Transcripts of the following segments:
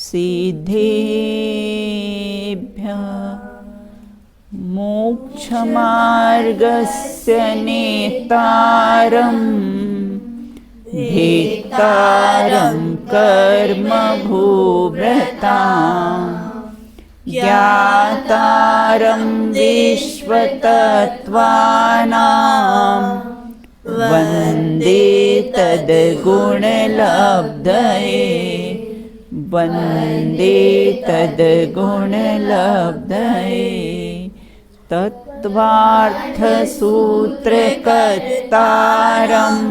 सिद्धेभ्यः मोक्षमार्गस्य नेतारम् भेत्तारं कर्मभूभृतां ज्ञातारं विश्वतत्त्वानां वन्दे तद्गुणलब्धये वन्दे तद्गुणलब्धये तत्त्वार्थसूत्रकर्तारम्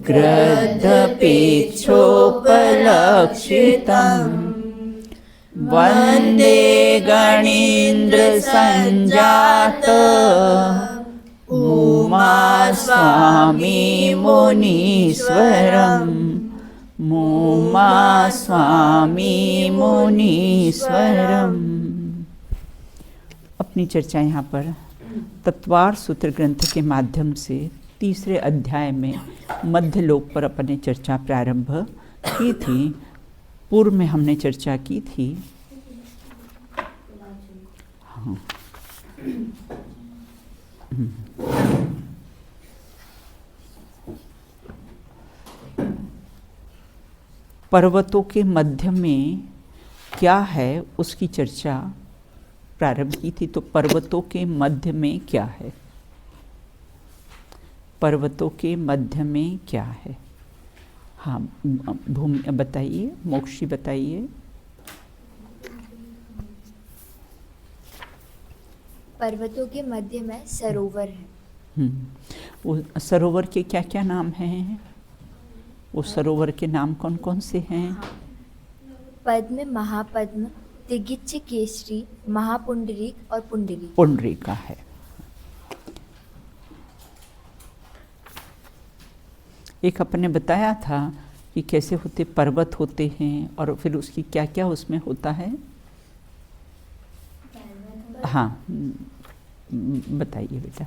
ग्रद्धपेक्षोपलक्षितं वन्दे गणेन्द्रसञ्जात उमा स्वामी मुनीश्वरम् उमा स्वामी मुनीश्वरम्। अपनी चर्चा यहाँ पर तत्वार्थ सूत्र ग्रंथ के माध्यम से तीसरे अध्याय में मध्य लोक पर अपने चर्चा प्रारंभ की थी। पूर्व में हमने चर्चा की थी पर्वतों के मध्य में क्या है उसकी चर्चा प्रारंभ की थी। तो पर्वतों के मध्य में क्या है, पर्वतों के मध्य में क्या है। हाँ, भूमि बताइए, मोक्षी बताइए। पर्वतों के मध्य में सरोवर है। वो सरोवर के क्या क्या नाम हैं? वो सरोवर के नाम कौन कौन से हैं? पद्म, महापद्म, तिगिच्छ, केसरी, महापुंडरीक और पुंडरीक। पुंडरीका है। एक अपने बताया था कि कैसे होते पर्वत होते हैं और फिर उसकी क्या क्या उसमें होता है। हाँ बताइए बेटा।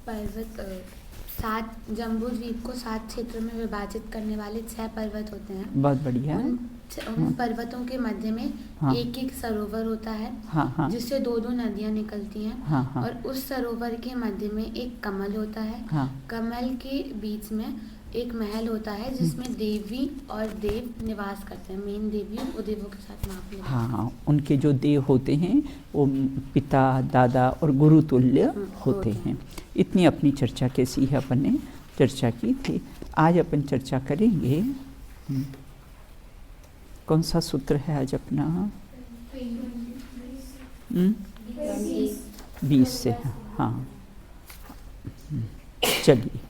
पर्वत 7 जम्बू द्वीप को 7 क्षेत्रों में विभाजित करने वाले 6 पर्वत होते हैं। बहुत बढ़िया। उन पर्वतों के मध्य में हाँ। एक एक सरोवर होता है। हाँ। जिससे 2-2 नदियां निकलती हैं। हाँ। और उस सरोवर के मध्य में एक कमल होता है। हाँ। कमल के बीच में एक महल होता है जिसमें देवी और देव निवास करते हैं। मेन देवी और देवों के साथ वहाँ पे। हाँ, उनके जो देव होते हैं वो पिता, दादा और गुरु तुल्य होते हैं। इतनी अपनी चर्चा कैसी है अपन ने चर्चा की थी। आज अपन चर्चा करेंगे कौन सा सूत्र है आज अपना? 20 से। हाँ चलिए,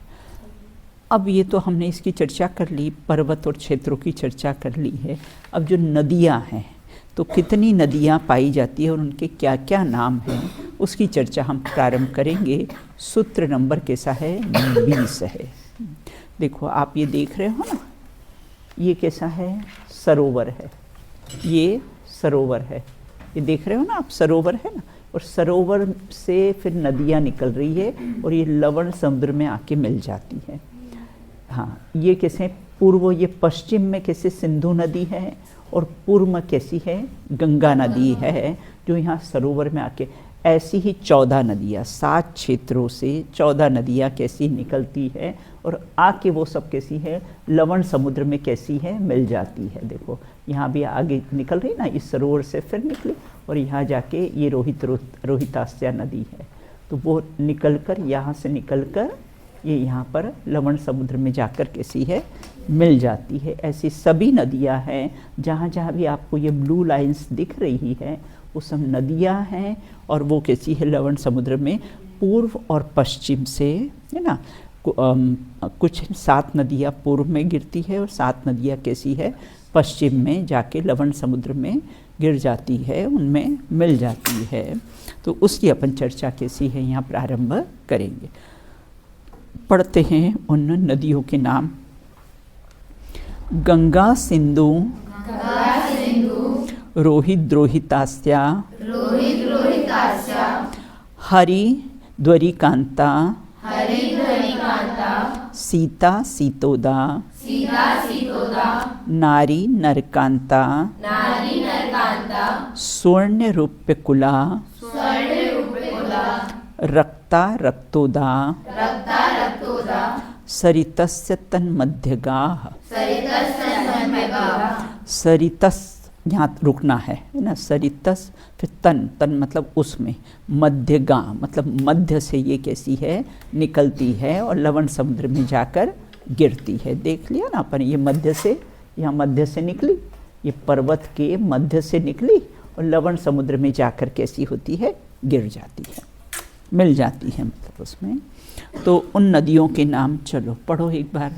अब ये तो हमने इसकी चर्चा कर ली, पर्वत और क्षेत्रों की चर्चा कर ली है। अब जो नदियाँ हैं तो कितनी नदियाँ पाई जाती है और उनके क्या क्या नाम हैं उसकी चर्चा हम प्रारंभ करेंगे। सूत्र नंबर कैसा है? 20 है। देखो आप ये देख रहे हो ना, ये कैसा है? सरोवर है। ये सरोवर है, ये देख रहे हो ना आप, सरोवर है ना। और सरोवर से फिर नदियाँ निकल रही है और ये लवण समुद्र में आके मिल जाती है। हाँ, ये कैसे पूर्व, ये पश्चिम में कैसे सिंधु नदी है और पूर्व में कैसी है? गंगा नदी है जो यहाँ सरोवर में आके। ऐसी ही 14 नदियाँ, 7 क्षेत्रों से 14 नदियाँ कैसी निकलती है और आके वो सब कैसी है? लवण समुद्र में कैसी है? मिल जाती है। देखो यहाँ भी आगे निकल रही ना, इस सरोवर से फिर निकली और यहाँ जाके ये रोहितास्या नदी है। तो वो निकलकर यहाँ से निकलकर ये यहाँ पर लवण समुद्र में जाकर कैसी है? मिल जाती है। ऐसी सभी नदियाँ हैं, जहाँ जहाँ भी आपको ये ब्लू लाइंस दिख रही है वो सब नदियाँ हैं और वो कैसी है? लवण समुद्र में पूर्व और पश्चिम से, है ना। कुछ 7 नदियाँ पूर्व में गिरती है और 7 नदियाँ कैसी है? पश्चिम में जाके लवण समुद्र में गिर जाती है, उनमें मिल जाती है। तो उसकी अपन चर्चा कैसी है यहाँ प्रारंभ करेंगे। पढ़ते हैं उन नदियों के नाम। गंगा सिंधु रोहित द्रोहितास्या हरि द्वरिकांता सीता सीतोदा नारी नरकांता स्वर्ण रूप्य कुला रक्ता रक्तोदा सरितस्य तन्मध्यगाः। सरितस यहाँ रुकना है ना, सरितस फिर तन मतलब उसमें, मध्यगा मतलब मध्य से ये कैसी है, निकलती है और लवण समुद्र में जाकर गिरती है। देख लिया ना अपन, ये मध्य से, यहाँ मध्य से निकली, ये पर्वत के मध्य से निकली और लवण समुद्र में जाकर कैसी होती है, गिर जाती है, मिल जाती है मतलब उसमें। तो उन नदियों के नाम चलो पढ़ो एक बार।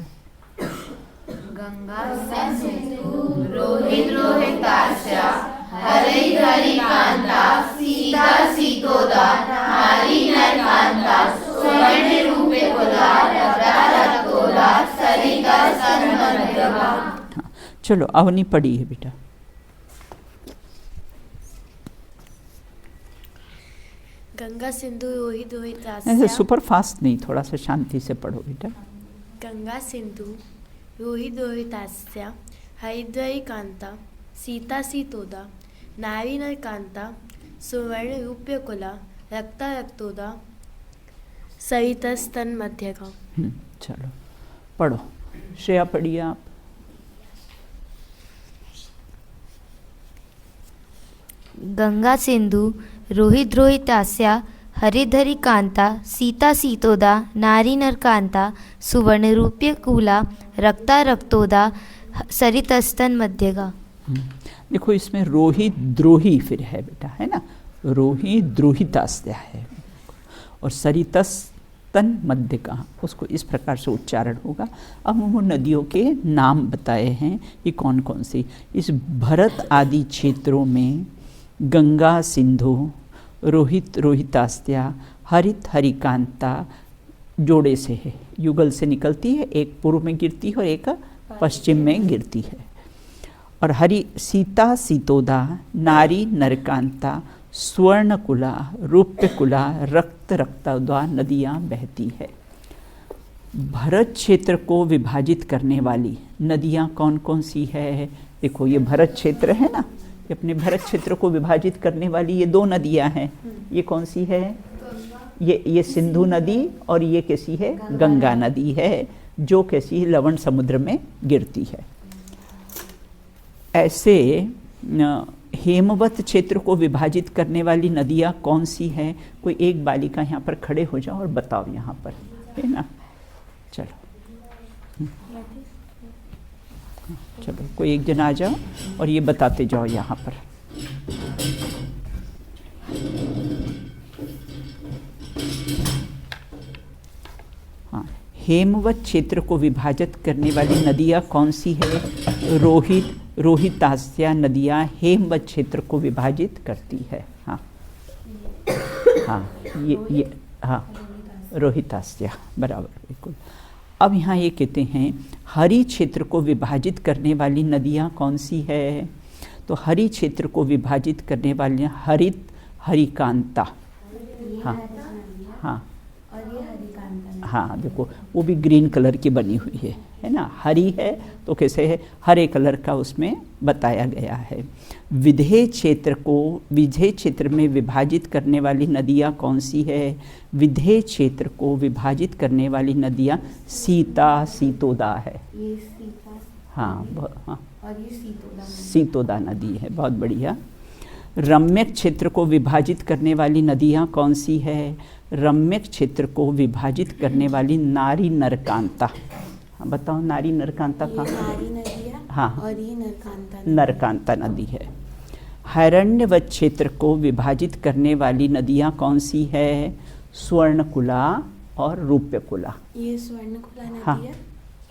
गंगा सिंधु रोहित रोहितास्या हरिधरी कांता सीता सीतोदा नारी नरकांता स्वर्ण रूपे कुला रक्ता रक्तोदा सरिता तन्मध्यगा। चलो अवनी पढ़ी है बेटा। गंगा सिंधु रोहित ऐसे रोहितास्या सुपर फास्ट नहीं, थोड़ा सा शांति से पढ़ो बेटा। गंगा सिंधु रोहित रोहितास्या हरिद्वरी कांता सीता सीतोदा नारी नरकांता सुवर्ण रूप्य कुला रक्ता रक्तोदा सरितस्तन मध्यगा। चलो पढ़ो। श्रेया पढ़िए आप। गंगा सिंधु रोहित रोहितास्या हरिधरी कांता सीता सीतोदा नारी नरकांता सुवर्ण रूप्य कुला रक्ता रक्तोदा सरितस्तन मध्यगा। देखो इसमें रोहित द्रोही फिर है बेटा, है ना, रोहित द्रोहितास्या है और सरितस्तन मध्य का, उसको इस प्रकार से उच्चारण होगा। अब वो नदियों के नाम बताए हैं कि कौन कौन सी। इस भरत आदि क्षेत्रों में गंगा सिंधु रोहित रोहितास्या हरित हरिकांता जोड़े से है, युगल से निकलती है, एक पूर्व में गिरती है और एक पश्चिम में गिरती है। और हरि सीता सीतोदा नारी नरकांता स्वर्णकुला रूप्यकुला रक्त रक्तोदा नदियाँ बहती है। भरत क्षेत्र को विभाजित करने वाली नदियाँ कौन कौन सी है? देखो ये भरत क्षेत्र है ना, ये अपने भरत क्षेत्र को विभाजित करने वाली ये दो नदियाँ हैं। ये कौन सी है? ये सिंधु नदी और ये कैसी है? गंगा नदी है, जो कैसी है लवण समुद्र में गिरती है। ऐसे हेमवत क्षेत्र को विभाजित करने वाली नदियाँ कौन सी हैं? कोई एक बालिका यहाँ पर खड़े हो जाओ और बताओ यहाँ पर, है ना। चलो चलो कोई एक जन आ जाओ और ये बताते जाओ यहाँ पर। हाँ, हेमवत क्षेत्र को विभाजित करने वाली नदियाँ कौन सी है? रोहितास्या नदियाँ हेमवत क्षेत्र को विभाजित करती है। हाँ हाँ ये हाँ रोहितास्या बराबर बिल्कुल। अब यहाँ ये कहते हैं हरि क्षेत्र को विभाजित करने वाली नदियाँ कौन सी है? तो हरि क्षेत्र को विभाजित करने वाली हरित हरिकांता। हाँ हाँ हाँ देखो वो भी ग्रीन कलर की बनी हुई है ना। हरी है तो कैसे है? हरे कलर का उसमें बताया गया है। विधेय क्षेत्र में विभाजित करने वाली नदियाँ कौन सी है? विधेय क्षेत्र को विभाजित करने वाली नदियाँ सीता सीतोदा है। ये सीता हाँ हाँ और ये सीतोदा सीतोदा नदी है, बहुत बढ़िया। रम्यक क्षेत्र को विभाजित करने वाली नदियाँ कौन सी है? रम्यक क्षेत्र को विभाजित करने वाली नारी नरकांता। हाँ बताओ नारी नरकांता कहाँ? नारी नदी है हाँ और ये नरकांता नरकांता नदी है। हिरण्यवत क्षेत्र को विभाजित करने वाली नदियाँ कौन सी है? स्वर्णकुला और रूप्यकुला। ये स्वर्णकुला नदी हाँ। है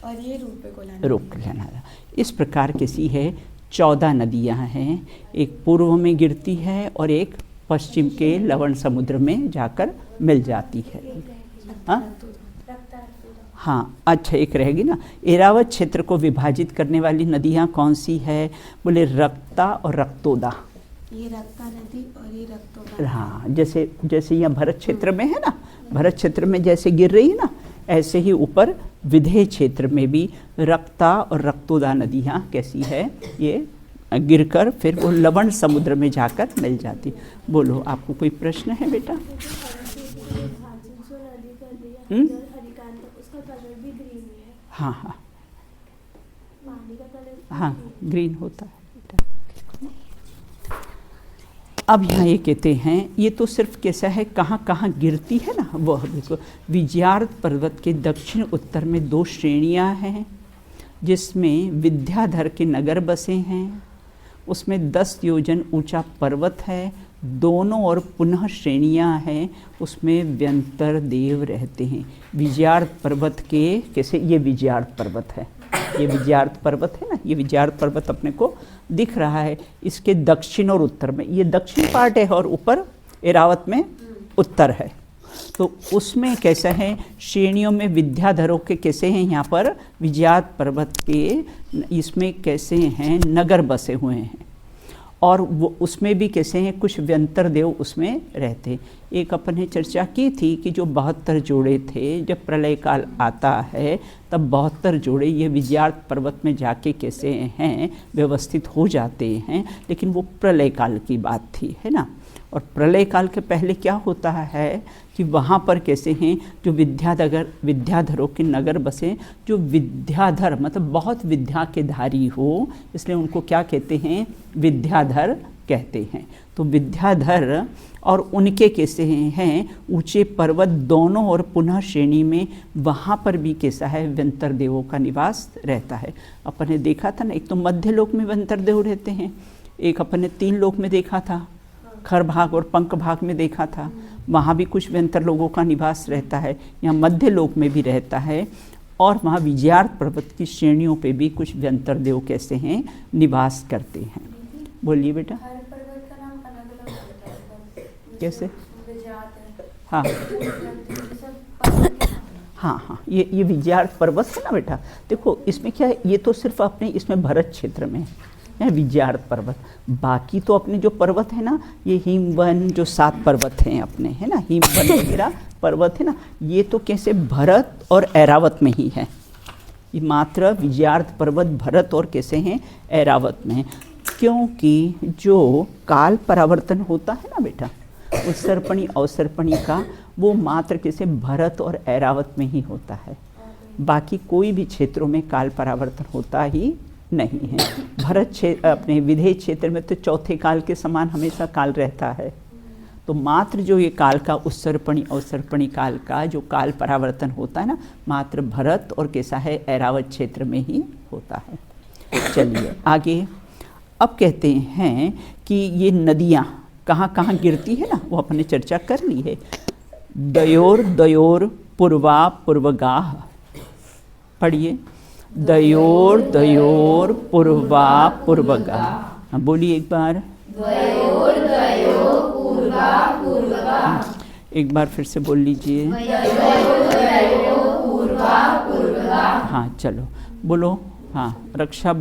और ये रूप्यकुला नदी। रूप्यकुला नदी। इस प्रकार कैसी है? 14 नदियाँ हैं, एक पूर्व में गिरती है और एक पश्चिम के लवण समुद्र में जाकर मिल जाती है। हाँ हाँ अच्छा एक रहेगी ना। एरावत क्षेत्र को विभाजित करने वाली नदियाँ कौन सी है? बोले रक्ता और रक्तोदा। ये रक्ता नदी और ये रक्तोदा। हाँ जैसे यहाँ भरत क्षेत्र में है ना, भरत क्षेत्र में जैसे गिर रही है ना, ऐसे ही ऊपर विधेय क्षेत्र में भी रक्ता और रक्तोदा नदियाँ कैसी है, ये गिरकर फिर वो लवण समुद्र में जाकर मिल जाती। बोलो, आपको कोई प्रश्न है बेटा? उसका कलर भी ग्रीन है। हाँ हाँ पानी का कलर हाँ, ग्रीन होता है बेटा। अब यहाँ ये कहते हैं, ये तो सिर्फ कैसा है, कहाँ कहाँ गिरती है ना, वह देखो। विजयार्थ पर्वत के दक्षिण उत्तर में 2 श्रेणियाँ हैं, जिसमें विद्याधर के नगर बसे हैं। उसमें 10 योजन ऊंचा पर्वत है, दोनों ओर पुनः श्रेणियाँ हैं, उसमें व्यंतर देव रहते हैं। विजयार्थ पर्वत के कैसे, ये विजयार्थ पर्वत है, ये विजयार्थ पर्वत है ना, ये विजयार्थ पर्वत अपने को दिख रहा है। इसके दक्षिण और उत्तर में, ये दक्षिण पार्ट है और ऊपर एरावत में उत्तर है। तो उसमें कैसा है, श्रेणियों में विद्याधरों के कैसे हैं, यहाँ पर विजयार्थ पर्वत के इसमें कैसे हैं, नगर बसे हुए हैं। और वो उसमें भी कैसे हैं, कुछ व्यंतर देव उसमें रहते हैं। एक अपन ने चर्चा की थी कि जो 72 जोड़े थे, जब प्रलय काल आता है तब 72 जोड़े ये विजयार्थ पर्वत में जाके कैसे हैं, व्यवस्थित हो जाते हैं। लेकिन वो प्रलय काल की बात थी, है ना। और प्रलय काल के पहले क्या होता है कि वहाँ पर कैसे हैं, जो विद्याधरों के नगर बसे, जो विद्याधर मतलब बहुत विद्या के धारी हो, इसलिए उनको क्या कहते हैं, विद्याधर कहते हैं। तो विद्याधर और उनके कैसे हैं, ऊंचे पर्वत दोनों और पुनः श्रेणी में, वहाँ पर भी कैसा है, व्यंतर देवों का निवास रहता है। अपन ने देखा था ना, एक तो मध्य लोक में व्यंतर देव रहते हैं, एक अपन ने 3 लोक में देखा था, खर भाग और पंख भाग में देखा था, वहाँ भी कुछ व्यंतर लोगों का निवास रहता है। यहाँ मध्य लोक में भी रहता है, और वहाँ विजयार्थ पर्वत की श्रेणियों पे भी कुछ व्यंतर देव कैसे हैं, निवास करते हैं। बोलिए बेटा। हर पर्वत का नाम अलग अलग होता है, कैसे? विजयार्थ हाँ हाँ हाँ, ये विजयार्थ पर्वत है ना बेटा। देखो इसमें क्या है, ये तो सिर्फ अपने इसमें भरत क्षेत्र में है विजयार्थ पर्वत। बाकी तो अपने जो पर्वत है ना, ये हिमवन जो 7 पर्वत हैं अपने, है ना, हिमवन वगैरह पर्वत है ना, ये तो कैसे भरत और ऐरावत में ही है। ये मात्र विजयार्थ पर्वत भरत और कैसे हैं, ऐरावत में है। क्योंकि जो काल परावर्तन होता है ना बेटा, उत्सर्पणी अवसर्पणी का, वो मात्र कैसे भरत और ऐरावत में ही होता है। बाकी कोई भी क्षेत्रों में काल परावर्तन होता ही नहीं है। भरत क्षेत्र अपने विधेय क्षेत्र में तो चौथे काल के समान हमेशा काल रहता है। तो मात्र जो ये काल का उत्सर्पणी अवसर्पणी काल का जो काल परावर्तन होता है ना, मात्र भरत और कैसा है, ऐरावत क्षेत्र में ही होता है। चलिए आगे। अब कहते हैं कि ये नदियाँ कहाँ कहाँ गिरती है ना, वो अपने चर्चा कर ली है। दयोर पूर्वा पूर्वगाह, पढ़िए। दयोर पूर्वा पूर्वगाह। हाँ बोलिए एक बार। दयोर पूर्वा पूर्वगाह। एक बार फिर से बोल लीजिए। दयोर पूर्वा पूर्वगाह। हाँ चलो बोलो। हाँ रक्षा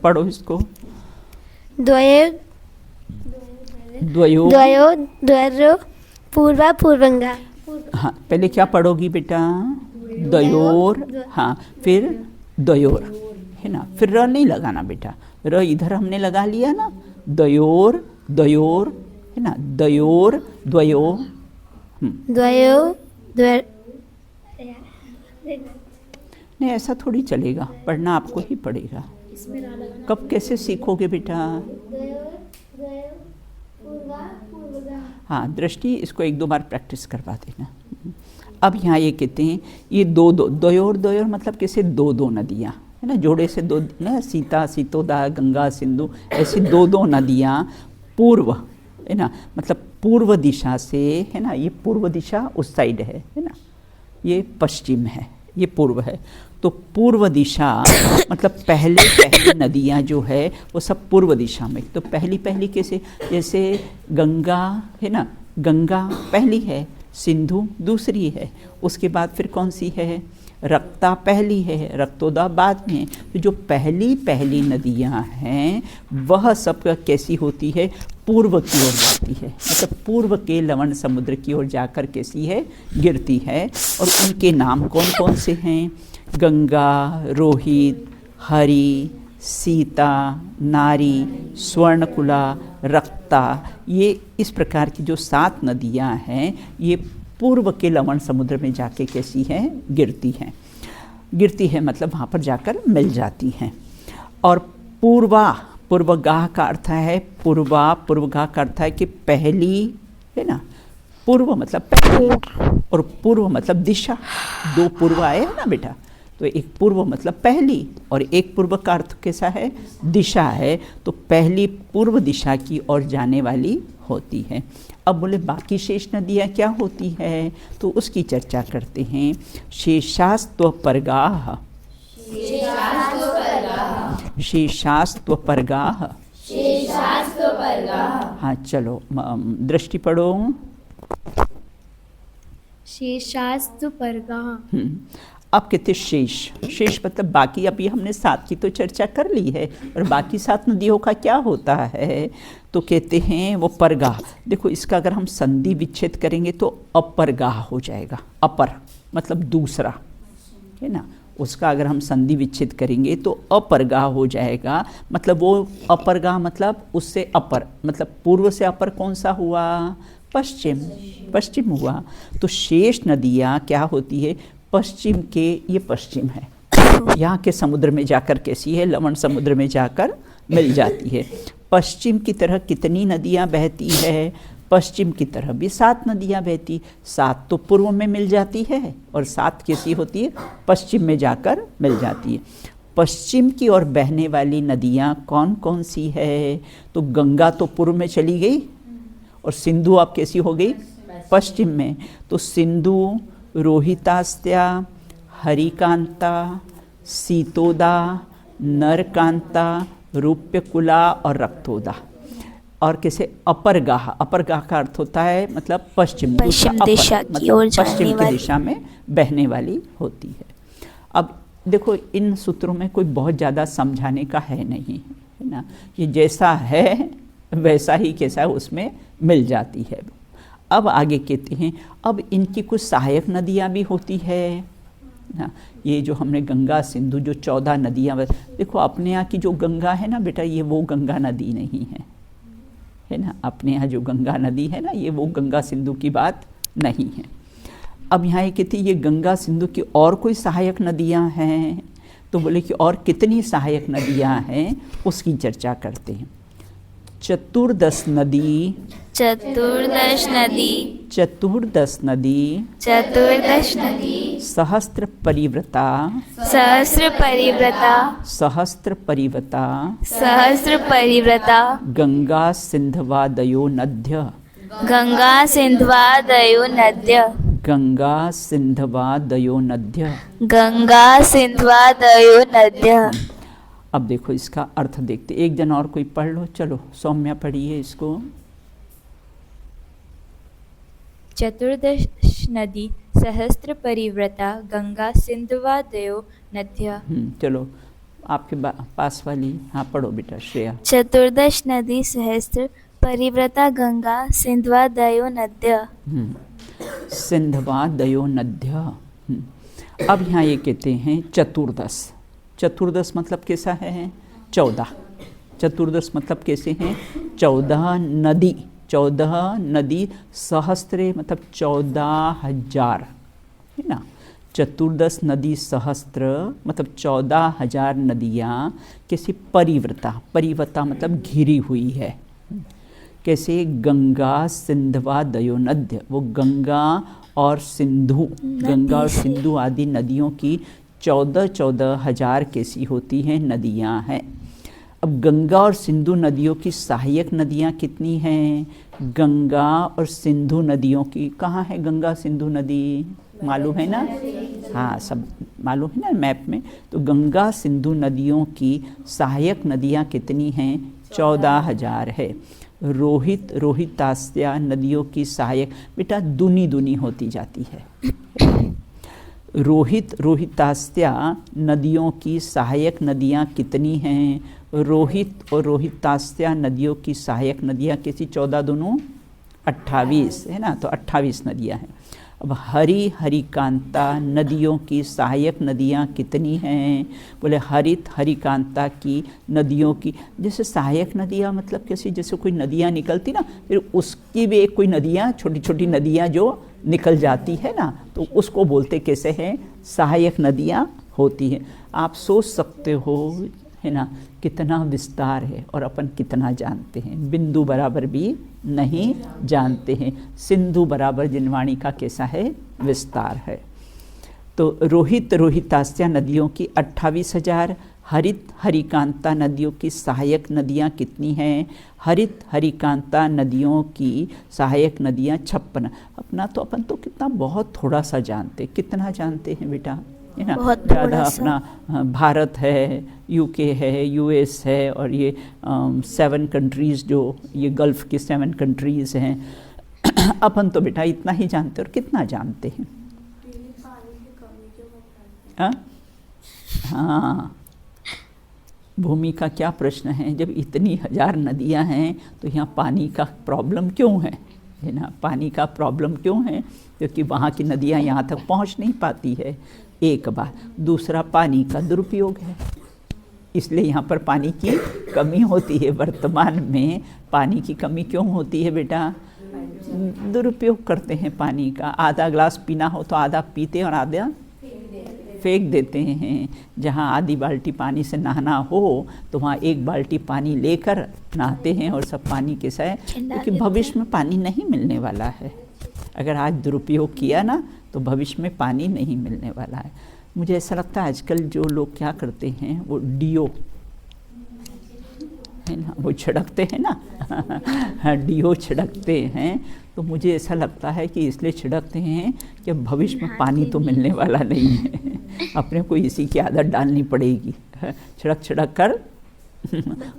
पढ़ो इसको। द्वयो पूर्वा पूर्वंगा। हाँ पहले क्या पढ़ोगी बेटा, दयोर, हाँ फिर दयोर, है ना, फिर र नहीं लगाना बेटा, र इधर हमने लगा लिया ना, दयोर दयोर, है ना, दयोर द्वयो। नहीं ऐसा थोड़ी चलेगा, पढ़ना आपको ही पड़ेगा। कब कैसे सीखोगे बेटा। हाँ दृष्टि, इसको 1-2 बार प्रैक्टिस करवा देना। अब यहाँ ये कहते हैं ये दयोर मतलब कैसे 2 नदियाँ, है ना, जोड़े से 2 ना, सीता सीतोदा गंगा सिंधु, ऐसी 2 नदियाँ पूर्व, है ना, मतलब पूर्व दिशा से, है ना, ये पूर्व दिशा उस साइड है ना, ये पश्चिम है, ये पूर्व है। तो पूर्व दिशा मतलब पहले नदियाँ जो है वो सब पूर्व दिशा में। तो पहली कैसे, जैसे गंगा है ना, गंगा पहली है, सिंधु दूसरी है, उसके बाद फिर कौन सी है, रक्ता पहली है, रक्तोदा बाद में। तो जो पहली पहली नदियाँ हैं वह सब कैसी होती है, पूर्व की ओर जाती है, मतलब पूर्व के लवण समुद्र की ओर जाकर कैसी है, गिरती है। और उनके नाम कौन कौन से हैं, गंगा, रोहित, हरि, सीता, नारी, स्वर्णकुला, रक्ता। ये इस प्रकार की जो 7 नदियाँ हैं ये पूर्व के लवण समुद्र में जाके कैसी हैं, गिरती हैं मतलब वहाँ पर जाकर मिल जाती हैं। और पूर्वगाह का अर्थ है पूर्वगाह का अर्थ है कि पहली, है ना, पूर्व मतलब पहली और पूर्व मतलब दिशा। 2 पूर्व आए हैं ना बेटा, तो एक पूर्व मतलब पहली और एक पूर्व का अर्थ कैसा है, दिशा है। तो पहली पूर्व दिशा की ओर जाने वाली होती है। अब बोले बाकी शेष नदियाँ क्या होती है, तो उसकी चर्चा करते हैं। शेषास्त्वपरगाः, शेषास्त्वपरगाः। हाँ चलो दृष्टि पढ़ो। शेषास्तुपर्गाः। अब कहते शेष मतलब बाकी। अभी हमने 7 की तो चर्चा कर ली है, और बाकी 7 नदियों का क्या होता है, तो कहते हैं वो परगाह। देखो इसका अगर हम संधि विच्छेद करेंगे तो अपरगाह हो जाएगा। अपर मतलब दूसरा, है ना, उसका अगर हम संधि विच्छेद करेंगे तो अपरगाह हो जाएगा। मतलब वो अपरगाह मतलब उससे अपर, मतलब पूर्व से अपर कौन सा हुआ, पश्चिम हुआ। तो शेष नदियाँ क्या होती है, पश्चिम के, ये पश्चिम है, यहाँ के समुद्र में जाकर कैसी है, लवण समुद्र में जाकर मिल जाती है। पश्चिम की तरह कितनी नदियाँ बहती है, पश्चिम की तरह भी 7 नदियाँ बहती। 7 तो पूर्व में मिल जाती है और 7 कैसी होती है, पश्चिम में जाकर मिल जाती है। पश्चिम की ओर बहने वाली नदियाँ कौन कौन सी है, तो गंगा तो पूर्व में चली गई और सिंधु अब कैसी हो गई, पश्चिम में। तो सिंधु, रोहितास्त्या, हरिकांता, सीतोदा, नरकांता, रूप्यकुला और रक्तोदा। और कैसे अपरगाह का अर्थ होता है मतलब पश्चिम दिशा की ओर जाने पश्चिम की वाली, दिशा में बहने वाली होती है। अब देखो इन सूत्रों में कोई बहुत ज़्यादा समझाने का है नहीं, है ना, ये जैसा है वैसा ही कैसा है उसमें मिल जाती है। अब आगे कहते हैं, अब इनकी कुछ सहायक नदियाँ भी होती है ना। ये जो हमने गंगा सिंधु जो 14 नदियाँ, देखो अपने यहाँ की जो गंगा है ना बेटा, ये वो गंगा नदी नहीं है ना। अपने यहाँ जो गंगा नदी है ना, ये वो गंगा सिंधु की बात नहीं है। अब यहाँ ये कहती है ये गंगा सिंधु की और कोई सहायक नदियाँ हैं, तो बोले कि और कितनी सहायक नदियाँ हैं उसकी चर्चा करते हैं। 14 नदी, 14 नदी, सहस्त्र परिव्रता, गंगा सिंधवादयो नद्य, अब देखो इसका अर्थ देखते, एक जन और कोई पढ़ लो, चलो सौम्या पढ़िए इसको। 14 नदी सहस्त्र परिव्रता गंगा सिंधवादयो नद्य। चलो आपके पास वाली, हाँ पढ़ो बेटा श्रेया। 14 नदी सहस्त्र परिव्रता गंगा सिंधवादयो नद्य। सिंधवादयो नद्य। अब यहाँ ये कहते हैं 14। 14 मतलब कैसा है, 14। 14 मतलब कैसे हैं, 14 नदी। 14 नदी, सहस्त्रे मतलब 14,000, है ना। 14 नदी सहस्त्र मतलब 14,000 नदियाँ कैसी परिव्रता मतलब घिरी हुई है। कैसे, गंगा सिंधवादयो नद्य, वो गंगा और सिंधु आदि नदियों की 14,000 कैसी होती हैं, नदियाँ हैं। अब गंगा और सिंधु नदियों की सहायक नदियाँ कितनी हैं, गंगा और सिंधु नदियों की, कहाँ है गंगा सिंधु नदी, मालूम है ना, हाँ सब मालूम है ना मैप में। तो गंगा सिंधु नदियों की सहायक नदियाँ कितनी हैं, 14,000 है। रोहितास्त्या नदियों की सहायक बेटा दुनी होती जाती है। रोहित रोहितास्त्या नदियों की सहायक नदियाँ कितनी हैं? रोहित और रोहितास्त्या नदियों की सहायक नदियाँ कैसी? 14 दूनों 28 है ना, तो 28 नदियाँ हैं। अब हरि हरिकांता नदियों की सहायक नदियाँ कितनी हैं? बोले हरित हरिकांता की नदियों की, जैसे सहायक नदियाँ मतलब कैसी? जैसे कोई नदियाँ निकलती ना, फिर उसकी भी एक कोई नदियाँ, छोटी छोटी नदियाँ जो निकल जाती है ना, तो उसको बोलते कैसे हैं? सहायक नदियाँ होती हैं। आप सोच सकते हो है ना कितना विस्तार है और अपन कितना जानते हैं। बिंदु बराबर भी नहीं जानते हैं। सिंधु बराबर जिनवाणी का कैसा है? विस्तार है। तो रोहित रोहितास्त्या नदियों की 28,000। हरित हरिकांता नदियों की सहायक नदियाँ कितनी हैं? हरित हरिकांता नदियों की सहायक नदियाँ 56। अपना तो अपन तो कितना बहुत थोड़ा सा जानते। कितना जानते हैं बेटा? है ना, ज़्यादा अपना भारत है, यूके है, यूएस है, और ये 7 कंट्रीज़ जो ये गल्फ़ की 7 कंट्रीज़ हैं। अपन तो बेटा इतना ही जानते और कितना जानते हैं? हाँ, भूमि का क्या प्रश्न है? जब इतनी 1000 नदियाँ हैं तो यहाँ पानी का प्रॉब्लम क्यों है ना? पानी का प्रॉब्लम क्यों है? क्योंकि वहाँ की नदियाँ यहाँ तक पहुँच नहीं पाती है, एक बार। दूसरा, पानी का दुरुपयोग है, इसलिए यहाँ पर पानी की कमी होती है। वर्तमान में पानी की कमी क्यों होती है बेटा? दुरुपयोग करते हैं पानी का। आधा ग्लास पीना हो तो आधा पीते और आधा फेंक देते हैं। जहाँ आधी बाल्टी पानी से नहाना हो तो वहाँ 1 बाल्टी पानी लेकर नहाते हैं और सब पानी कैसा है? क्योंकि भविष्य में पानी नहीं मिलने वाला है। अगर आज दुरुपयोग किया ना तो भविष्य में पानी नहीं मिलने वाला है। मुझे ऐसा लगता है आजकल जो लोग क्या करते हैं, वो डीओ है ना, वो छिड़कते हैं ना डीओ छिड़कते हैं। तो मुझे ऐसा लगता है कि इसलिए छिड़कते हैं कि भविष्य में पानी तो मिलने वाला नहीं है, अपने को इसी की आदत डालनी पड़ेगी। छिड़क छिड़क कर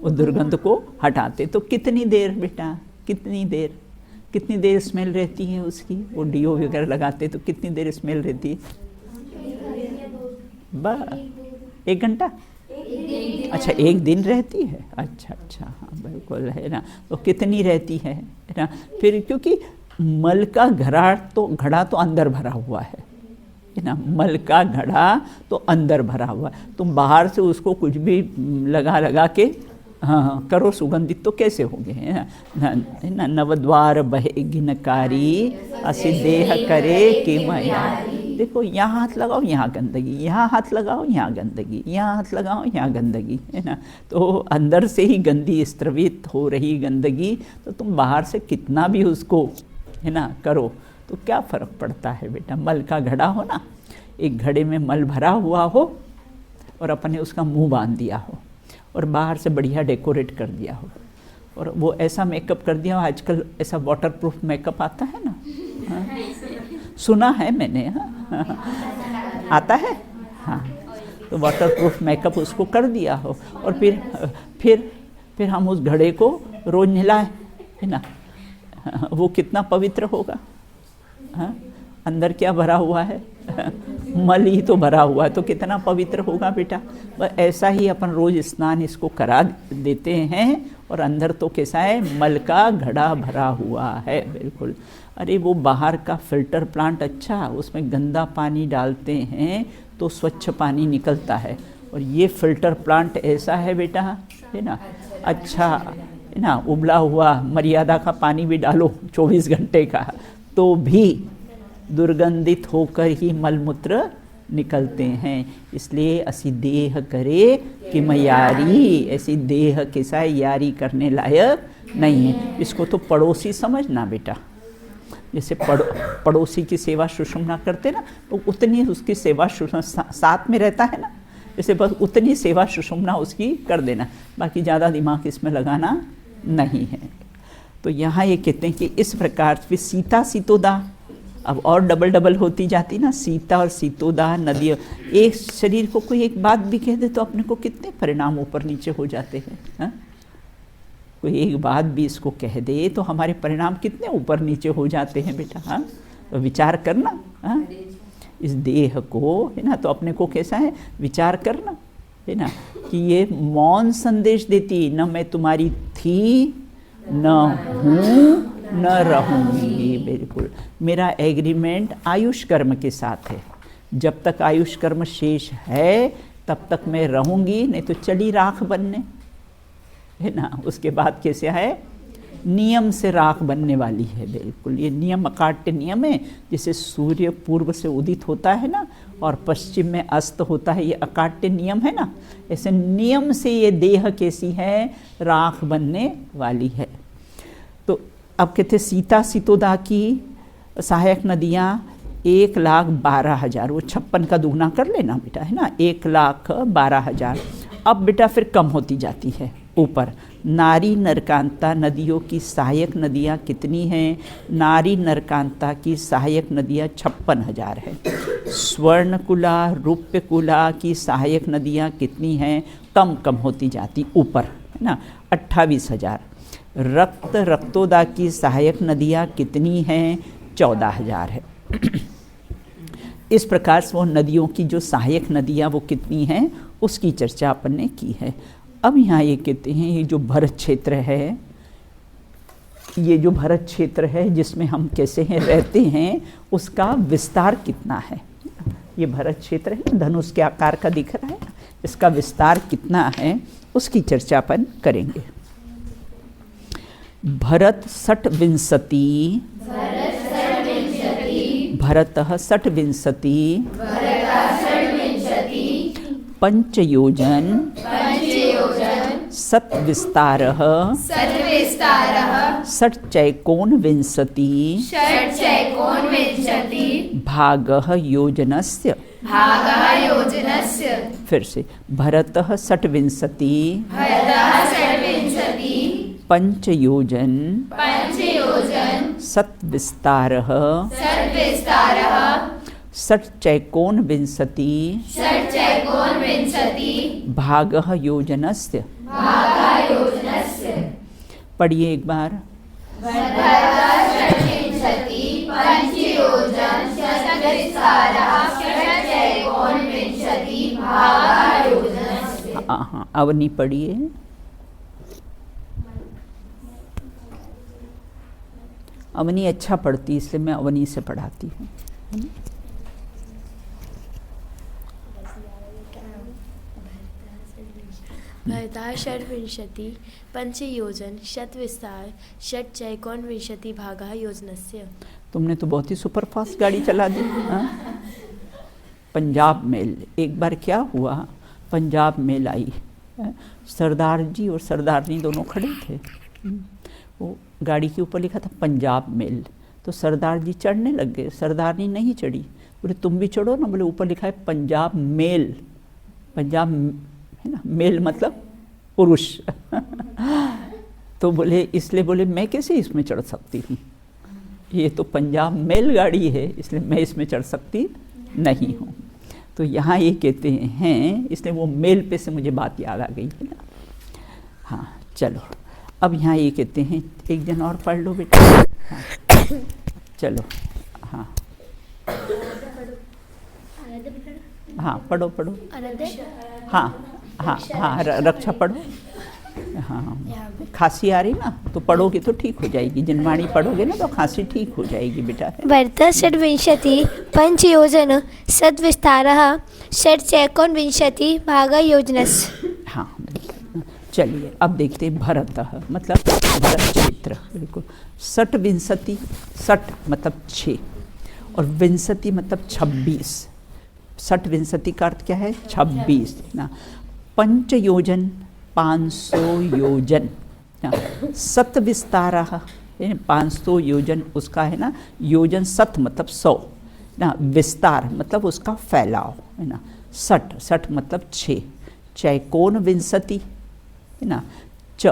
वो दुर्गंध को हटाते। तो कितनी देर बेटा, कितनी देर स्मेल रहती है उसकी? वो डीओ वगैरह लगाते तो कितनी देर स्मेल रहती है? बस 1 घंटा? अच्छा, 1 दिन रहती है। अच्छा, हाँ बिल्कुल है ना। तो कितनी रहती है ना? फिर क्योंकि मल का घड़ा तो अंदर भरा हुआ है ना, मल का घड़ा तो अंदर भरा हुआ है। तुम बाहर से उसको कुछ भी लगा के हाँ करो सुगंधित तो कैसे होंगे? है ना। नवद्वार बहे गिनकारी असी देह करे कि मया। देखो, यहाँ हाथ लगाओ यहाँ गंदगी, यहाँ हाथ लगाओ यहाँ गंदगी, यहाँ हाथ लगाओ यहाँ गंदगी, है ना। तो अंदर से ही गंदी स्त्रवित हो रही गंदगी, तो तुम बाहर से कितना भी उसको है ना करो तो क्या फ़र्क पड़ता है बेटा? मल का घड़ा हो ना, एक घड़े में मल भरा हुआ हो और अपने उसका मुंह बांध दिया हो और बाहर से बढ़िया डेकोरेट कर दिया हो और वो ऐसा मेकअप कर दिया हो। आजकल ऐसा वाटरप्रूफ मेकअप आता है ना, हाँ? सुना है मैंने, हाँ आता है, हाँ। तो वाटरप्रूफ मेकअप उसको कर दिया हो और फिर हम उस घड़े को रोज नहलाएं, है ना। वो कितना पवित्र होगा, हाँ? अंदर क्या भरा हुआ है? मल ही तो भरा हुआ है, तो कितना पवित्र होगा बेटा। बस ऐसा ही अपन रोज स्नान इसको करा देते हैं और अंदर तो कैसा है? मल का घड़ा भरा हुआ है, बिल्कुल। अरे वो बाहर का फिल्टर प्लांट अच्छा, उसमें गंदा पानी डालते हैं तो स्वच्छ पानी निकलता है, और ये फिल्टर प्लांट ऐसा है बेटा, है ना, अच्छा है ना, उबला हुआ मर्यादा का पानी भी डालो 24 घंटे का तो भी दुर्गंधित होकर ही मलमूत्र निकलते हैं। इसलिए असी देह करे कि मयारी, ऐसी देह कैसा है? यारी करने लायक नहीं है। इसको तो पड़ोसी समझना बेटा। जैसे पड़ोसी की सेवा सुषुम्ना करते ना, तो उतनी उसकी सेवा सुषुम्ना साथ में रहता है ना, जैसे बस उतनी सेवा सुषुम्ना उसकी कर देना, बाकी ज़्यादा दिमाग इसमें लगाना नहीं है। तो यहाँ ये कहते हैं कि इस प्रकार फिर सीता सीतोदा, अब और डबल होती जाती ना, सीता और सीतोदा नदी। एक शरीर को कोई एक बात भी कह दे तो अपने को कितने परिणाम ऊपर नीचे हो जाते हैं, हाँ? कोई एक बात भी इसको कह दे तो हमारे परिणाम कितने ऊपर नीचे हो जाते हैं बेटा, हाँ? तो विचार करना, हाँ? इस देह को, है ना, तो अपने को कैसा है विचार करना, है ना, कि ये मौन संदेश देती, न मैं तुम्हारी थी, न हूँ, न रहूँगी। बिल्कुल मेरा एग्रीमेंट आयुष कर्म के साथ है, जब तक आयुष कर्म शेष है तब तक मैं रहूँगी, नहीं तो चली राख बनने, है ना। उसके बाद कैसे है, नियम से राख बनने वाली है। बिल्कुल ये नियम अकाट्य नियम है, जैसे सूर्य पूर्व से उदित होता है ना और पश्चिम में अस्त होता है, ये अकाट्य नियम है ना, ऐसे नियम से ये देह कैसी है, राख बनने वाली है। तो अब कहते सीता सितोदा की सहायक नदियाँ 1,12,000, वो 56 का दुगना कर लेना बेटा, है ना, 1,12,000। अब बेटा फिर कम होती जाती है ऊपर। नारी नरकांता नदियों की सहायक नदियाँ कितनी हैं? नारी नरकांता की सहायक नदियाँ 56,000 है। स्वर्णकुला रूप्यकुला की सहायक नदियाँ कितनी हैं? कम कम होती जाती ऊपर, है ना, 28,000। रक्तोदा की सहायक नदियाँ कितनी हैं? 14,000 है। इस प्रकार से वो नदियों की जो सहायक नदियाँ वो कितनी हैं उसकी चर्चा अपन ने की है। अब यहाँ ये कहते हैं ये जो भरत क्षेत्र है, ये जो भरत क्षेत्र है जिसमें हम कैसे हैं रहते हैं, उसका विस्तार कितना है। ये भरत क्षेत्र है, धनुष के आकार का दिख रहा है, इसका विस्तार कितना है उसकी चर्चा अपन करेंगे। भरत षट्विंशति, भरतः षट्विंशति, पंचयोजन, सत्विस्तारः, षट्चैकोनविंशति, भागः योजनस्य। फिर से भरतः षट्विंशति, पंचयोजन, सत्विस्तारः, षट्चैकोनविंशति, भागः योजनस्य। पढ़िए एक बार। हाँ, अवनी पढ़िए। अवनी अच्छा पढ़ती इसलिए मैं अवनी से पढ़ाती हूँ। भरतः षड्विंशति, पंचयोजन, शतविस्तार, षट्चैकोनविंशति भागः योजनस्य। तुमने तो बहुत ही सुपर फास्ट गाड़ी चला दी। पंजाब मेल, एक बार क्या हुआ, पंजाब मेल आई, सरदार जी और सरदारनी दोनों खड़े थे, वो गाड़ी के ऊपर लिखा था पंजाब मेल, तो सरदार जी चढ़ने लग गए, सरदारनी नहीं चढ़ी, बोले तुम भी चढ़ो ना, बोले ऊपर लिखा है पंजाब मेल, पंजाब है ना, मेल मतलब पुरुष। तो बोले इसलिए, बोले मैं कैसे इसमें चढ़ सकती हूँ, ये तो पंजाब मेल गाड़ी है, इसलिए मैं इसमें चढ़ सकती नहीं हूँ। तो यहाँ ये कहते हैं, इसलिए वो मेल पे से मुझे बात याद आ गई है ना। हाँ चलो, अब यहाँ ये कहते हैं, एक जन और पढ़ लो बेटा। हाँ, चलो हाँ हाँ पढ़ो पढ़ो। हाँ हाँ हाँ रक्षा पढ़ो। हाँ खांसी आ रही ना तो पढ़ोगे तो ठीक हो जाएगी, जिनवाणी पढ़ोगे ना तो खांसी ठीक हो जाएगी बेटा। भरतः षड्विंशति, पंचयोजन, सद्विस्तारः, षट्चैकोनविंशति भागः योजनस्य। हाँ चलिए अब देखते हैं भरतः मतलब भरत क्षेत्र। बिल्कुल, षट्विंशति, षट मतलब 6 और विंशति मतलब 26। षट्विंशति का अर्थ क्या है? 26 ना। पंचयोजन 500 योजन, सतविस्तारः 500 योजन उसका है ना, योजन सत मतलब 100 ना, विस्तार मतलब उसका फैलाव है ना, 60 मतलब 6, चैकोन विंशति है ना, च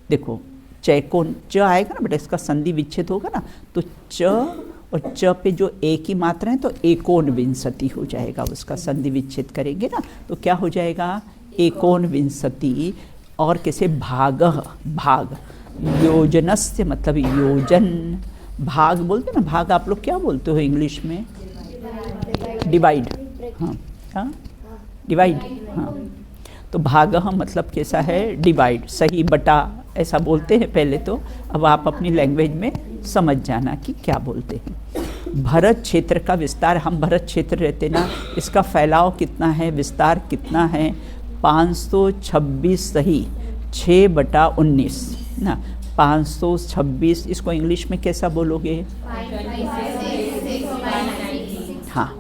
देखो चैकोन च आएगा ना बेटा, इसका संधि विच्छेद होगा ना, तो च और च पे जो एक ही मात्रा है तो एकोन विंशति हो जाएगा, उसका संधि विच्छेद करेंगे ना तो क्या हो जाएगा? एकोन विंशति। और कैसे? भागः, भाग, योजनस्य मतलब योजन, भाग बोलते ना, भाग आप लोग क्या बोलते हो इंग्लिश में? डिवाइड, हाँ हाँ डिवाइड, हाँ। तो भागः मतलब कैसा है, डिवाइड, सही बटा ऐसा बोलते हैं पहले तो। अब आप अपनी लैंग्वेज में समझ जाना कि क्या बोलते हैं। भरत क्षेत्र का विस्तार, हम भरत क्षेत्र रहते ना, इसका फैलाव कितना है, विस्तार कितना है, 526 सही 6/19 ना, 526। इसको इंग्लिश में कैसा बोलोगे, हाँ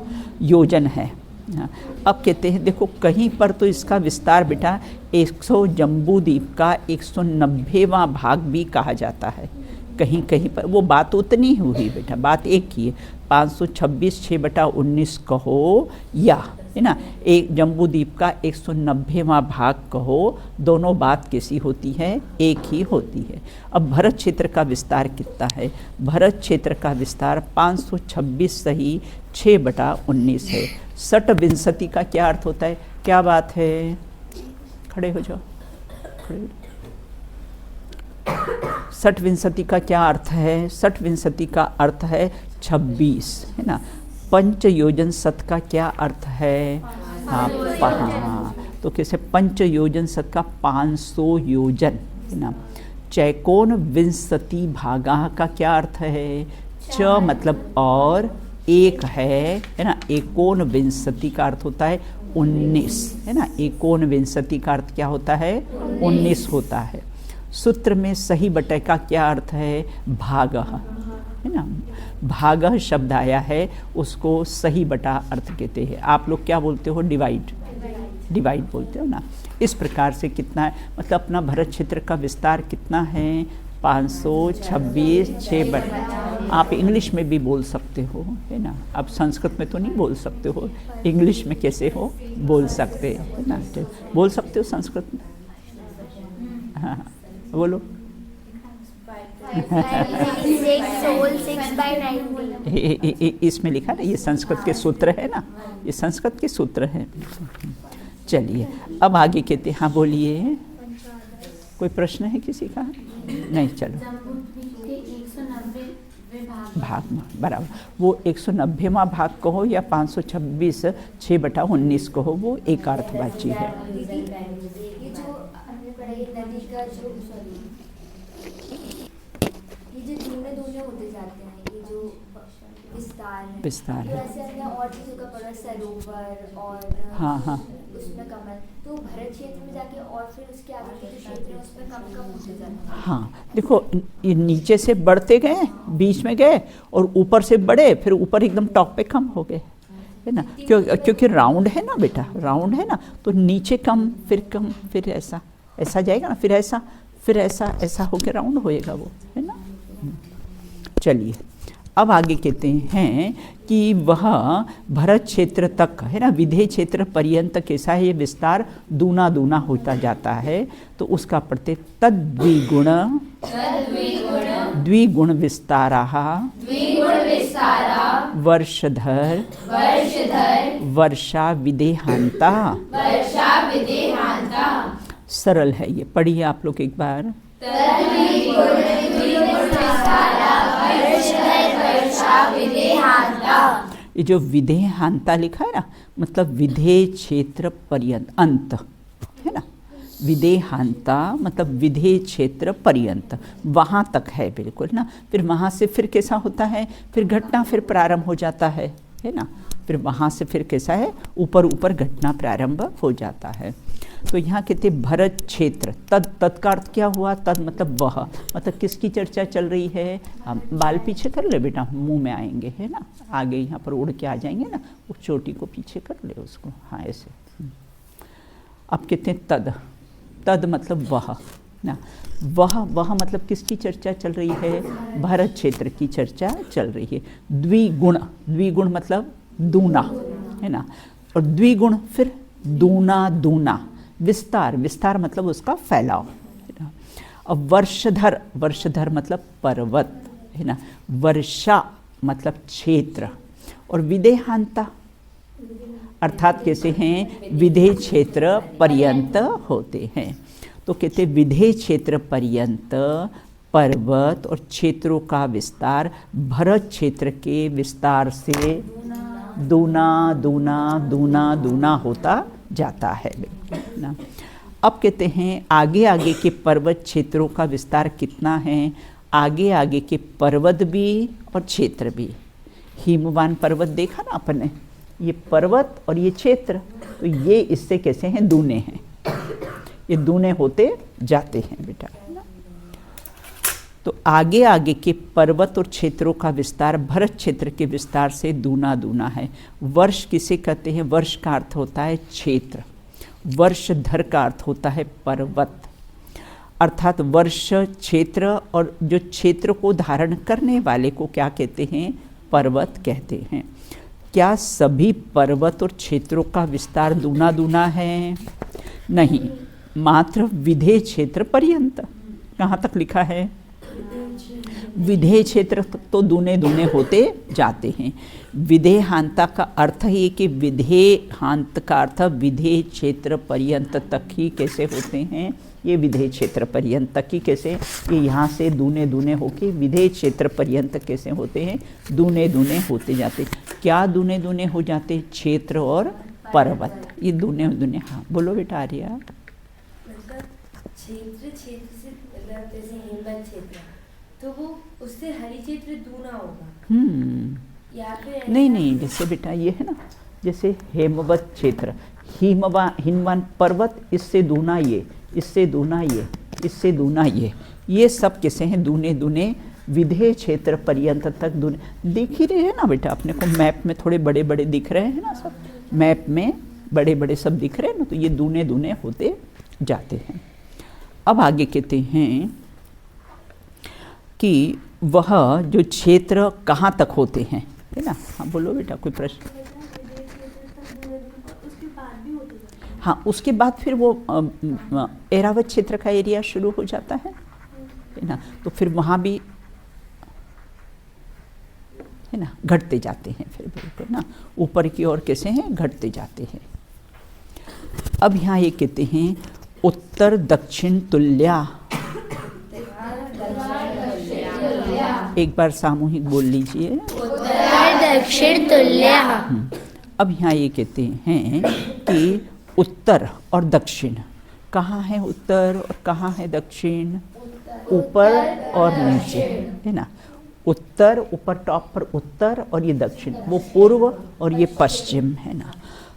योजन है। हाँ, अब कहते हैं देखो कहीं पर तो इसका विस्तार बेटा 100 जम्बू द्वीप का 190वां भाग भी कहा जाता है। कहीं कहीं पर वो बात उतनी ही हुई बेटा, बात एक ही है। 526 6/19 कहो या है ना, एक जम्बू द्वीप का 190वां भाग कहो, दोनों बात कैसी होती है, एक ही होती है। अब भरत क्षेत्र का विस्तार कितना है, भरत क्षेत्र का विस्तार 526 सही 6/19 है। 60 का क्या अर्थ होता है, क्या बात है, खड़े हो जाओ, खड़े हो। 60 का क्या अर्थ है, 60 का अर्थ है 26 है ना। पंच योजन सत का क्या अर्थ है, हाँ तो कैसे, पंच योजन सत का 500 योजन है ना। चैकोन विंशति भागा का क्या अर्थ है, च मतलब और, एक है ना, एकोन विंशति का अर्थ होता है 19 है ना। एकोन विंशति का अर्थ क्या होता है, 19 होता है। सूत्र में सही बटे का क्या अर्थ है, भागः है ना। भागः शब्द आया है, उसको सही बटा अर्थ कहते हैं। आप लोग क्या बोलते हो, डिवाइड, डिवाइड बोलते हो ना। इस प्रकार से कितना है, मतलब अपना भरत क्षेत्र का विस्तार कितना है, 526 6/, आप इंग्लिश में भी बोल सकते हो है ना। आप संस्कृत में तो नहीं बोल सकते हो, इंग्लिश में कैसे हो बोल सकते है ना, बोल सकते हो संस्कृत में, हाँ बोलो। इसमें लिखा ना, ये संस्कृत के सूत्र है ना, ये संस्कृत के सूत्र हैं। चलिए अब आगे कहते हैं, हाँ बोलिए, कोई प्रश्न है किसी का, नहीं चलो। भाग में बराबर, वो 190वां भाग कहो या 526 6/19 कहो, वो एक अर्थवाची है। ये जो दूने होते जाते हैं, ये जो विस्तार है, ऐसे हमने और चीज़ों का पढ़ा, सरोवर और हाँ हाँ उसमें कमल, तो भरत क्षेत्र में जाके और फिर उसके आगे के जो क्षेत्र है उसमें कम कम होते जाते हैं। हाँ देखो, ये नीचे से बढ़ते गए, बीच में गए और ऊपर से बढ़े, फिर ऊपर एकदम टॉप पे कम हो गए है ना। क्योंकि राउंड है ना बेटा, राउंड है ना, तो नीचे कम, फिर ऐसा ऐसा जाएगा ना, फिर ऐसा, फिर ऐसा होकर राउंड होएगा वो है ना। चलिए अब आगे कहते हैं कि वह भरत क्षेत्र तक है ना, विधेय क्षेत्र पर्यंत कैसा है, ये विस्तार दूना दूना होता जाता है। तो उसका पढ़ते तद्विगुण द्विगुण विस्ताराः वर्षधर वर्षा विदेहांता। सरल है ये, पढ़िए आप लोग एक बार। ये जो विदेहांता लिखा है ना, मतलब विधेय क्षेत्र पर्यंत, अंत है ना। विदेहांता मतलब विधेय क्षेत्र पर्यंत, वहाँ तक है बिल्कुल ना। फिर वहाँ से फिर कैसा होता है, फिर घटना फिर प्रारंभ हो जाता है ना। फिर वहाँ से फिर कैसा है, ऊपर ऊपर घटना प्रारंभ हो जाता है। तो यहाँ कहते भरत क्षेत्र, तद का अर्थ क्या हुआ, तद मतलब वह, मतलब किसकी चर्चा चल रही है। हम बाल पीछे कर ले बेटा, मुंह में आएंगे है ना, आगे यहाँ पर उड़ के आ जाएंगे ना, उस चोटी को पीछे कर ले उसको, हाँ ऐसे। अब कहते हैं तद मतलब वह ना, वह मतलब किसकी चर्चा चल रही है, भरत क्षेत्र की चर्चा चल रही है। द्विगुण मतलब दूना है ना, और द्विगुण फिर दूना, विस्तार मतलब उसका फैलाव है ना। अब वर्षधर मतलब पर्वत है ना, वर्षा मतलब क्षेत्र, और विदेहांता अर्थात कैसे हैं, विधेय क्षेत्र पर्यंत होते हैं। तो कहते विधेय क्षेत्र पर्यंत पर्वत और क्षेत्रों का विस्तार भरत क्षेत्र के विस्तार से दूना दूना दूना दूना होता जाता है ना। अब कहते हैं आगे आगे के पर्वत क्षेत्रों का विस्तार कितना है। आगे आगे के पर्वत भी और क्षेत्र भी। हिमवान पर्वत देखा ना अपने, ये पर्वत और ये क्षेत्र, तो ये इससे कैसे हैं, दूने हैं, ये दूने होते जाते हैं बेटा। तो आगे आगे के पर्वत और क्षेत्रों का विस्तार भरत क्षेत्र के विस्तार से दूना दूना है। वर्ष किसे कहते हैं, वर्ष का अर्थ होता है क्षेत्र, वर्षधर का अर्थ होता है पर्वत, अर्थात वर्ष क्षेत्र, और जो क्षेत्र को धारण करने वाले को क्या कहते हैं, पर्वत कहते हैं। क्या सभी पर्वत और क्षेत्रों का विस्तार दूना दूना है? नहीं, मात्र विधेय क्षेत्र पर्यंत। कहाँ तक लिखा है, विधेय क्षेत्र तक तो दूने दूने होते जाते हैं। विधेहांता का अर्थ है कि विधेहांत का अर्थ विधेय क्षेत्र पर्यंत तक ही कैसे होते हैं, ये विधेय क्षेत्र पर्यंत तक ही कैसे, ये यहाँ से दूने दूने होके विधेय क्षेत्र पर्यंत कैसे होते हैं, दूने दूने होते जाते। क्या दूने दूने हो जाते, क्षेत्र और पर्वत, ये दूने दूने। हाँ बोलो बेटा आर्या। क्षेत्र क्षेत्र से मतलब जैसे हिमवत क्षेत्र, तो वो उससे हरि क्षेत्र दूना होगा या फिर नहीं नहीं, जैसे बेटा ये है ना, जैसे हेमवत क्षेत्र, हिमवान पर्वत, इससे दूना ये, इससे दूना ये, इससे दूना ये सब कैसे हैं, दूने दूने विधेय क्षेत्र पर्यंत तक दूने। दिख ही रहे हैं ना बेटा अपने को, मैप में थोड़े बड़े बड़े दिख रहे हैं ना, सब मैप में बड़े बड़े सब दिख रहे हैं ना, तो ये दूने दूने होते जाते हैं। अब आगे कहते हैं कि वह जो क्षेत्र कहाँ तक होते हैं, है ना। हाँ बोलो बेटा, कोई प्रश्न। हाँ, उसके बाद फिर वो एरावत क्षेत्र का एरिया शुरू हो जाता है ना, तो फिर वहाँ भी है ना घटते जाते हैं, फिर बिल्कुल ना ऊपर की ओर कैसे हैं, घटते जाते हैं। अब यहाँ ये कहते हैं उत्तर दक्षिण तुल्या। एक बार सामूहिक बोल लीजिए, उत्तर दक्षिण तुल्या। अब यहाँ ये कहते हैं कि उत्तर और दक्षिण, कहाँ है उत्तर और कहाँ है दक्षिण, ऊपर और नीचे, है ना। उत्तर ऊपर टॉप पर उत्तर, और ये दक्षिण, वो पूर्व और ये पश्चिम, है ना।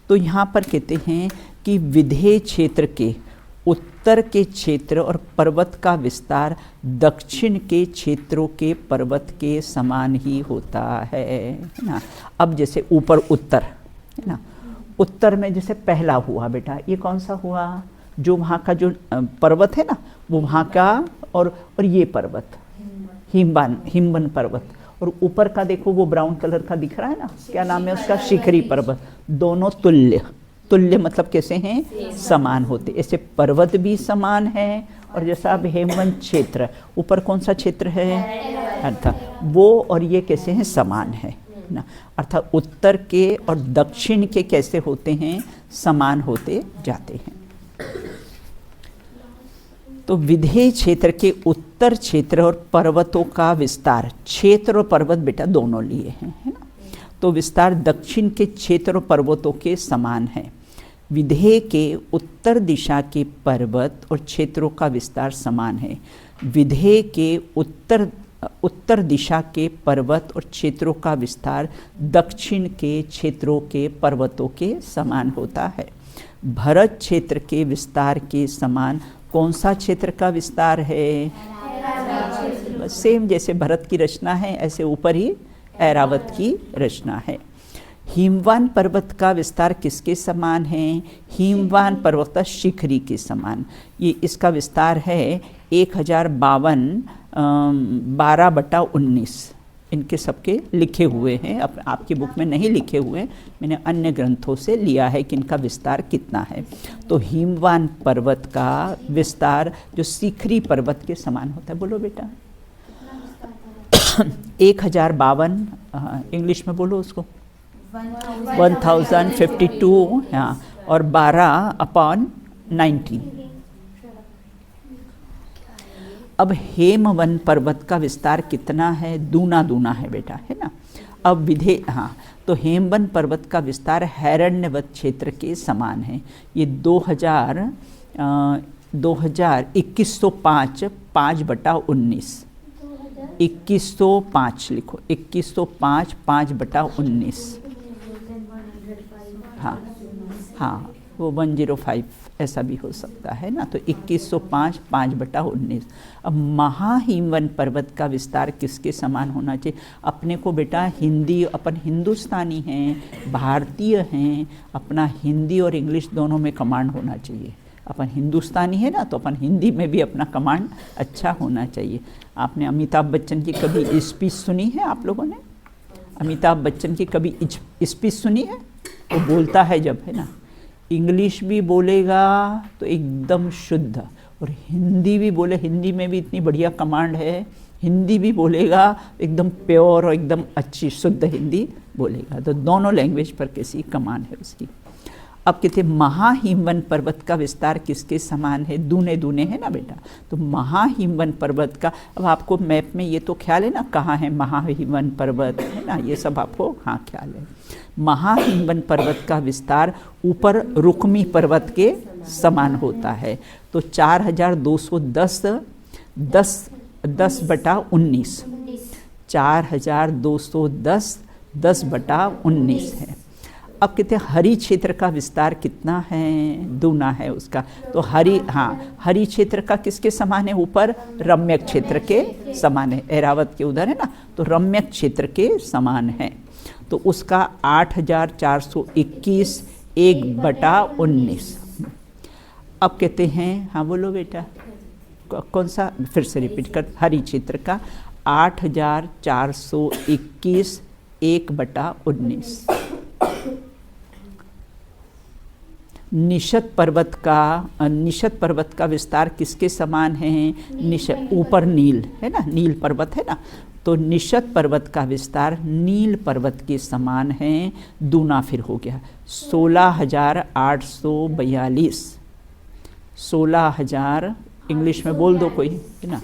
तो यहाँ पर कहते हैं कि विधेय क्षेत्र के उत्तर के क्षेत्र और पर्वत का विस्तार दक्षिण के क्षेत्रों के पर्वत के समान ही होता है ना। अब जैसे ऊपर उत्तर है ना, उत्तर में जैसे पहला हुआ बेटा, ये कौन सा हुआ, जो वहाँ का जो पर्वत है ना, वो वहाँ का, और ये पर्वत हिमवन पर्वत, और ऊपर का देखो वो ब्राउन कलर का दिख रहा है ना, क्या नाम है उसका, शिखरी पर्वत। दोनों तुल्य, तुल्य मतलब कैसे हैं, समान होते। ऐसे पर्वत भी समान है, और जैसा अब हेमवंत क्षेत्र, ऊपर कौन सा क्षेत्र है, अर्थात वो और ये कैसे हैं, समान है ना। अर्थात उत्तर के और दक्षिण के कैसे होते हैं, समान होते जाते हैं। तो विधेय क्षेत्र के उत्तर क्षेत्र और पर्वतों का विस्तार, क्षेत्र और पर्वत बेटा दोनों लिए हैं, है ना। तो विस्तार दक्षिण के क्षेत्र और पर्वतों के समान है। विधेय के उत्तर दिशा के पर्वत और क्षेत्रों का विस्तार समान है। विधेय के उत्तर दिशा के पर्वत और क्षेत्रों का विस्तार दक्षिण के क्षेत्रों के पर्वतों के समान होता है। भरत क्षेत्र के विस्तार के समान कौन सा क्षेत्र का विस्तार है, सेम जैसे भरत की रचना है ऐसे ऊपर ही ऐरावत की रचना है। हिमवान पर्वत का विस्तार किसके समान है, हिमवान पर्वत शिखरी के समान। ये इसका विस्तार है 1052 12/19। इनके सबके लिखे हुए हैं, आपकी बुक में नहीं लिखे हुए, मैंने अन्य ग्रंथों से लिया है कि इनका विस्तार कितना है। तो हिमवान पर्वत का विस्तार जो शिखरी पर्वत के समान होता है, बोलो बेटा 1052, इंग्लिश में बोलो उसको 1052, हाँ, और 12/19। अब हेमवन पर्वत का विस्तार कितना है? दूना दूना है बेटा, है ना। अब तो हेमवन पर्वत का विस्तार हैरण्यवत क्षेत्र के समान है। ये 2105 5/19 2105 लिखो, 2105 5/19। हाँ वो 105 ऐसा भी हो सकता है ना। तो 2105 5/19। अब महाहिमवन पर्वत का विस्तार किसके समान होना चाहिए? अपने को बेटा अपन हिंदुस्तानी हैं, भारतीय हैं, अपना हिंदी और इंग्लिश दोनों में कमांड होना चाहिए। अपन हिंदुस्तानी है ना, तो अपन हिंदी में भी अपना कमांड अच्छा होना चाहिए। आपने अमिताभ बच्चन की कभी स्पीच सुनी है? आप लोगों ने अमिताभ बच्चन की कभी स्पीच सुनी है? वो बोलता है जब, है ना, इंग्लिश भी बोलेगा तो एकदम शुद्ध, और हिंदी भी बोले, हिंदी में भी इतनी बढ़िया कमांड है, हिंदी भी बोलेगा एकदम प्योर और एकदम अच्छी शुद्ध हिंदी बोलेगा। तो दोनों लैंग्वेज पर कैसी कमांड है उसकी। अब कहते महाहिमवन पर्वत का विस्तार किसके समान है? दूने दूने है ना बेटा। तो महाहिमवन पर्वत का, अब आपको मैप में ये तो ख्याल है ना कहाँ है महाहिमवन पर्वत, है ना, ये सब आपको ख्याल है। महाहिमवन पर्वत का विस्तार ऊपर रुक्मी पर्वत के समान होता है। तो 4210 10/19 4210 10/19 है। अब कहते हैं हरी क्षेत्र का विस्तार कितना है? दूना है उसका। तो हरी क्षेत्र का किसके समान है? ऊपर रम्यक क्षेत्र के समान है। ऐरावत के उधर है ना, तो रम्यक क्षेत्र के समान है। तो उसका 8421 1/19। अब कहते हैं, हाँ बोलो बेटा, कौन सा? फिर से रिपीट कर। हरी क्षेत्र का 8421 1/19। निषद पर्वत का विस्तार किसके समान है? ऊपर नील है ना, नील पर्वत है ना, तो निषद पर्वत का विस्तार नील पर्वत के समान है। दूना फिर हो गया 16,842। 16,000 इंग्लिश में बोल दो कोई, है ना,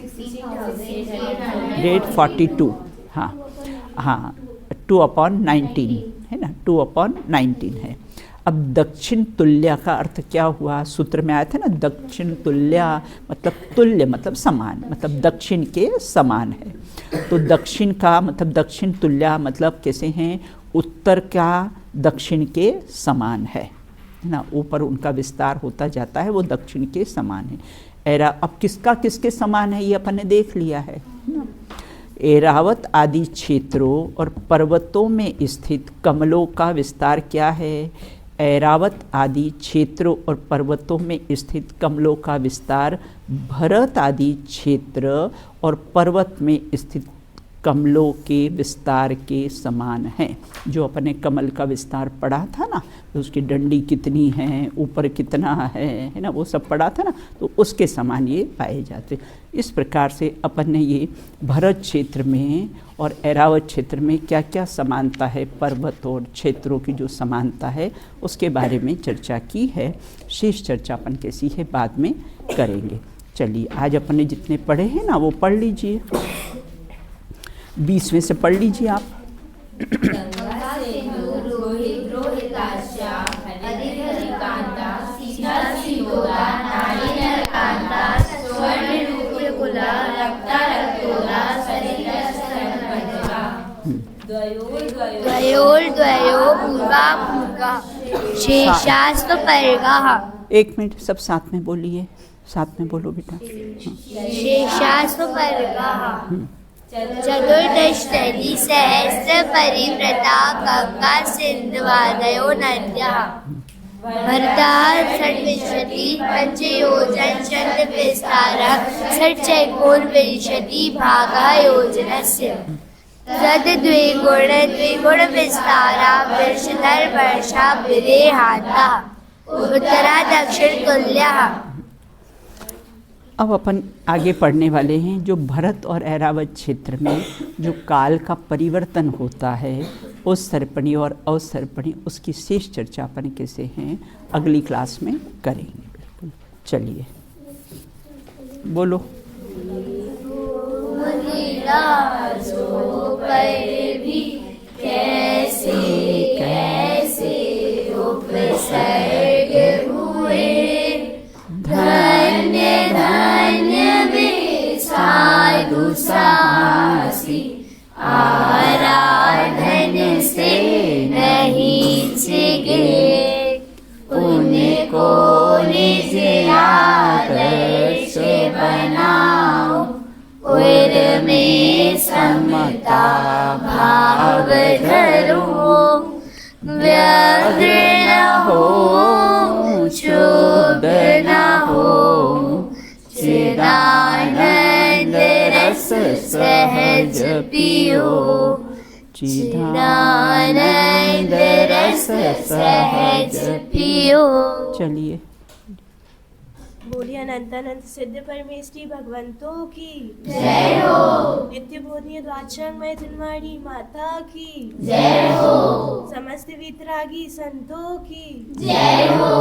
842। हाँ 2/19 है ना, 2/19 है। अब दक्षिण तुल्य का अर्थ क्या हुआ? सूत्र में आया था ना, दक्षिण तुल्य मतलब तुल्य मतलब समान, मतलब दक्षिण के समान है। तो दक्षिण का मतलब दक्षिण तुल्य मतलब कैसे हैं? उत्तर का दक्षिण के समान है ना, ऊपर उनका विस्तार होता जाता है, वो दक्षिण के समान है। अब किसका किसके समान है ये अपन ने देख लिया है ना। ऐरावत आदि क्षेत्रों और पर्वतों में स्थित कमलों का विस्तार क्या है? ऐरावत आदि क्षेत्रों और पर्वतों में स्थित कमलों का विस्तार भरत आदि क्षेत्र और पर्वत में स्थित कमलों के विस्तार के समान है। जो अपने कमल का विस्तार पढ़ा था ना, तो उसकी डंडी कितनी है, ऊपर कितना है ना, वो सब पढ़ा था ना, तो उसके समान ये पाए जाते। इस प्रकार से अपन ने ये भरत क्षेत्र में और ऐरावत क्षेत्र में क्या क्या समानता है, पर्वत और क्षेत्रों की जो समानता है उसके बारे में चर्चा की है। शेष चर्चा अपन कैसी है बाद में करेंगे। चलिए आज अपन ने जितने पढ़े हैं ना वो पढ़ लीजिए, 20 में से पढ़ लीजिए आप। शेषास्तु परिगः। एक मिनट सब साथ में बोलिए, साथ में बोलो बेटा। शेषास्तु परिगः। चतुर्दशनदी सहस्र परिवृता गंगा सिन्धुवादयो नद्यः। भरतः षड्विंशति पंचयोजन चंद्र विस्तारः षट्चैकोनविंशति भागः योजनस्य। द्विगुण विस्तारा वृषधर वर्षा विदेहातः। उत्तरा दक्षिण तुल्यः। अब अपन आगे पढ़ने वाले हैं जो भरत और ऐरावत क्षेत्र में जो काल का परिवर्तन होता है, उस सर्पणी और अवसर्पणी, उसकी शेष चर्चा अपन कैसे हैं अगली क्लास में करेंगे। बिल्कुल, चलिए बोलो। जो पर भी कैसे कैसे उपसर्ग हुए। धन्य धन्य वे साधु साहसी, आराधन से नहीं छिगे। उनको निज आदर्श बनाओ, उनमें समता भाव धरो। व्यग्र न हो, क्षुब्ध न हो, चिदानंद रस सहज पियो। चिदानंद रस सहज पियो। चलिए। बोलिए अनंतानंद सिद्ध परमेष्टि भगवंतों की जय हो। नित्य बोधनीय द्वादशांगमय धनवाड़ी माता की जय हो। समस्त वीतरागी संतों की जय हो।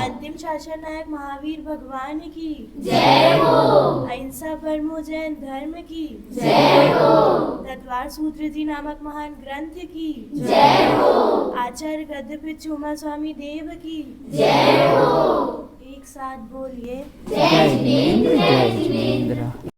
अंतिम शासन नायक महावीर भगवान की जय हो। अहिंसा परमो जैन धर्म की जय हो। तत्वार सूत्र जी नामक महान ग्रंथ की जय हो। आचार्य गद्यपीठ उमा स्वामी देव की जय हो। एक साथ बोलिए जय जिनेंद्र जय जिनेंद्र।